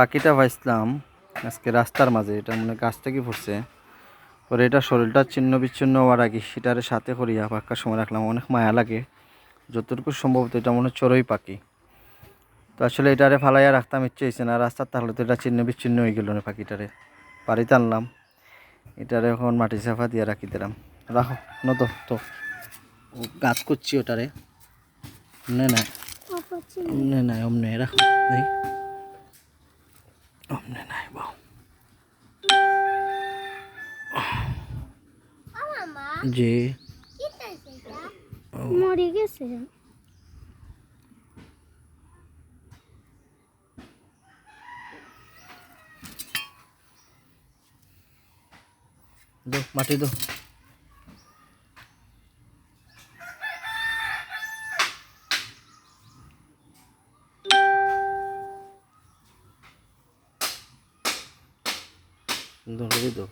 পাখিটা পাইছিলাম আজকে রাস্তার মাঝে, এটা মানে গাছ থেকে পড়ছে। পরে এটা শরীরটা ছিন্ন বিচ্ছিন্ন হওয়ার আগে সেটারে সাথে করিয়া পাক্কার সময় রাখলাম, অনেক মায়া লাগে। যতটুকু সম্ভবত এটা মনে হয় চড়ুই পাখি। তো আসলে এটারে ফালাইয়া রাখতাম, ইচ্ছে হয়েছে না। রাস্তার তাহলে তো এটা ছিন্ন বিচ্ছিন্ন হয়ে গেল না। পাখিটারে বাড়িতে আনলাম, এটারে এখন মাটি চাপা দিয়ে রাখি দিলাম। রাখো নতো তো গাছ করছি ওটারে, নে না অমনে নাই, অমনে রাখো নেই, অমনে নাই বাউ যে মরে গেছে। দো মাটি দো। সুন্দর করে দো।